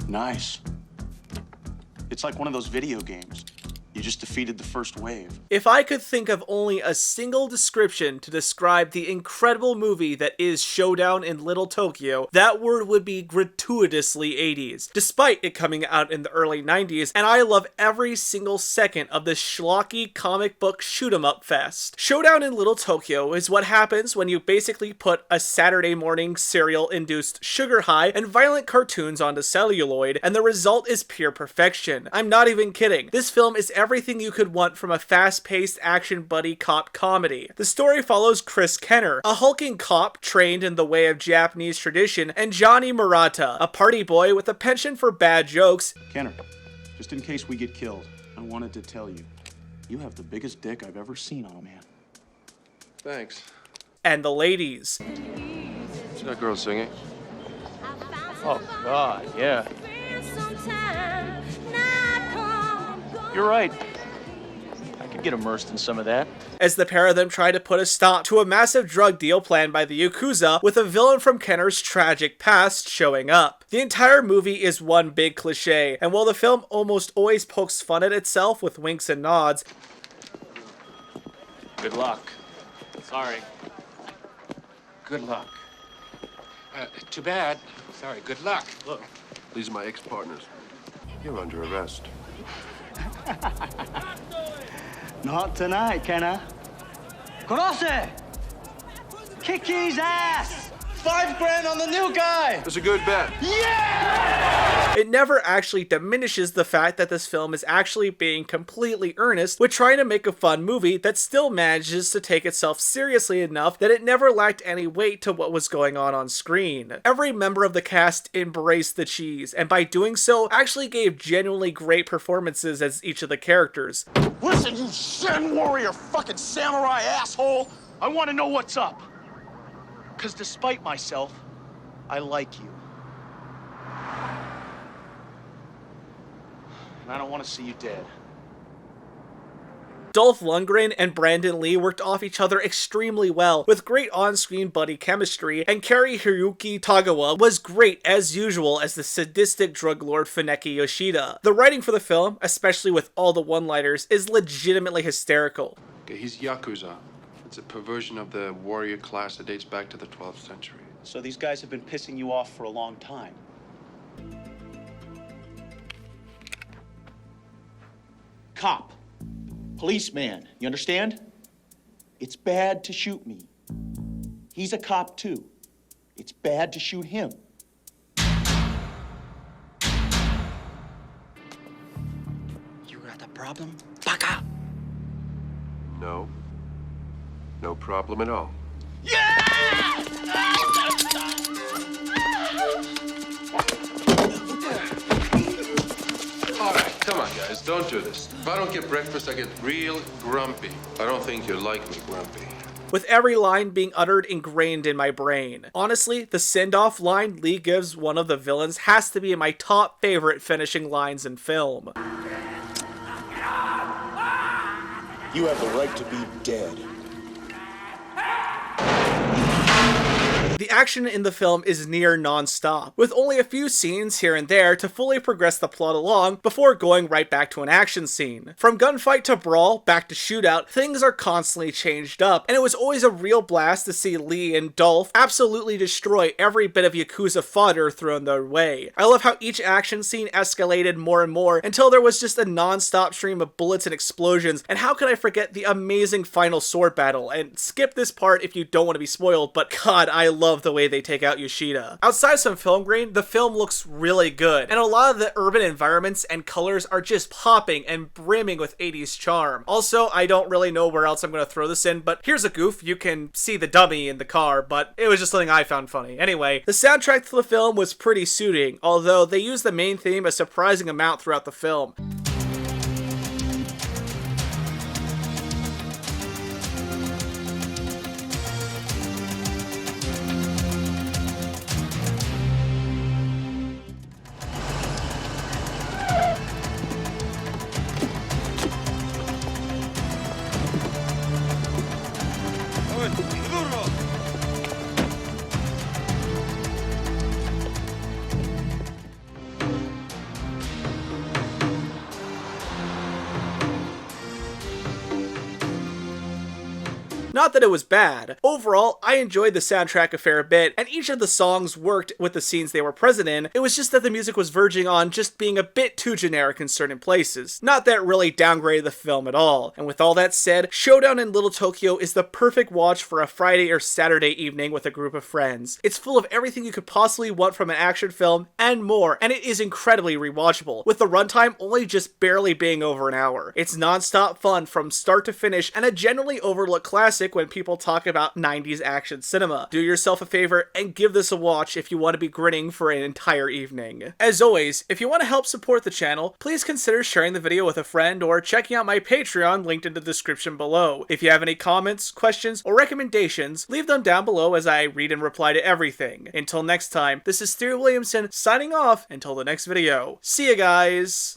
Nice. It's like one of those video games. You just defeated the first wave. If I could think of only a single description to describe the incredible movie that is Showdown in Little Tokyo, that word would be gratuitously 80s, despite it coming out in the early 90s, and I love every single second of this schlocky comic book shoot-'em-up fest. Showdown in Little Tokyo is what happens when you basically put a Saturday morning cereal-induced sugar high and violent cartoons onto celluloid, and the result is pure perfection. I'm not even kidding. This film is everything you could want from a fast-paced action buddy cop comedy. The story follows Chris Kenner, a hulking cop trained in the way of Japanese tradition, and Johnny Murata, a party boy with a penchant for bad jokes. Kenner, just in case we get killed, I wanted to tell you, you have the biggest dick I've ever seen on a man. Thanks. And the ladies. Is that girl singing? Oh, God, yeah. You're right. I could get immersed in some of that. As the pair of them try to put a stop to a massive drug deal planned by the Yakuza, with a villain from Kenner's tragic past showing up. The entire movie is one big cliche, and while the film almost always pokes fun at itself with winks and nods, Good luck. Sorry. Good luck. Too bad. Sorry, good luck. Look, these are my ex-partners. You're under arrest. Not tonight, Kenna. Kurose! Kick his ass! $5,000 on the new guy! That's a good bet. it never actually diminishes the fact that this film is actually being completely earnest with trying to make a fun movie that still manages to take itself seriously enough that it never lacked any weight to what was going on screen. Every member of the cast embraced the cheese, and by doing so, actually gave genuinely great performances as each of the characters. Listen, you Zen warrior fucking samurai asshole! I want to know what's up. Because despite myself, I like you. And I don't want to see you dead. Dolph Lundgren and Brandon Lee worked off each other extremely well, with great on-screen buddy chemistry, and Kari Hiroki Tagawa was great as usual as the sadistic drug lord Funeki Yoshida. The writing for the film, especially with all the one-liners, is legitimately hysterical. Okay, he's Yakuza. It's a perversion of the warrior class that dates back to the 12th century. So these guys have been pissing you off for a long time. Cop. Policeman. You understand? It's bad to shoot me. He's a cop too. It's bad to shoot him. You got a problem? Baka! No. No problem at all. All right, come on, guys, don't do this. If I don't get breakfast, I get real grumpy. I don't think you like me grumpy. With every line being uttered ingrained in my brain. Honestly, the send-off line Lee gives one of the villains has to be my top favorite finishing lines in film. You have the right to be dead. The action in the film is near non-stop, with only a few scenes here and there to fully progress the plot along before going right back to an action scene. From gunfight to brawl, back to shootout, things are constantly changed up, and it was always a real blast to see Lee and Dolph absolutely destroy every bit of Yakuza fodder thrown their way. I love how each action scene escalated more and more until there was just a non-stop stream of bullets and explosions, and how could I forget the amazing final sword battle? And skip this part if you don't want to be spoiled, but God, I love the way they take out Yoshida. Outside some film grain, the film looks really good, and a lot of the urban environments and colors are just popping and brimming with 80s charm. Also, I don't really know where else I'm going to throw this in, but here's a goof. You can see the dummy in the car, but it was just something I found funny. Anyway, the soundtrack to the film was pretty suiting, although they used the main theme a surprising amount throughout the film. Not that it was bad. Overall, I enjoyed the soundtrack a fair bit, and each of the songs worked with the scenes they were present in. It was just that the music was verging on just being a bit too generic in certain places. Not that it really downgraded the film at all. And with all that said, Showdown in Little Tokyo is the perfect watch for a Friday or Saturday evening with a group of friends. It's full of everything you could possibly want from an action film and more, and it is incredibly rewatchable, with the runtime only just barely being over an hour. It's non-stop fun from start to finish, and a generally overlooked classic when people talk about 90s action cinema. Do yourself a favor and give this a watch if you want to be grinning for an entire evening. As always, if you want to help support the channel, please consider sharing the video with a friend or checking out my Patreon linked in the description below. If you have any comments, questions, or recommendations, leave them down below as I read and reply to everything. Until next time, this is Thierry Williamson signing off until the next video. See ya, guys!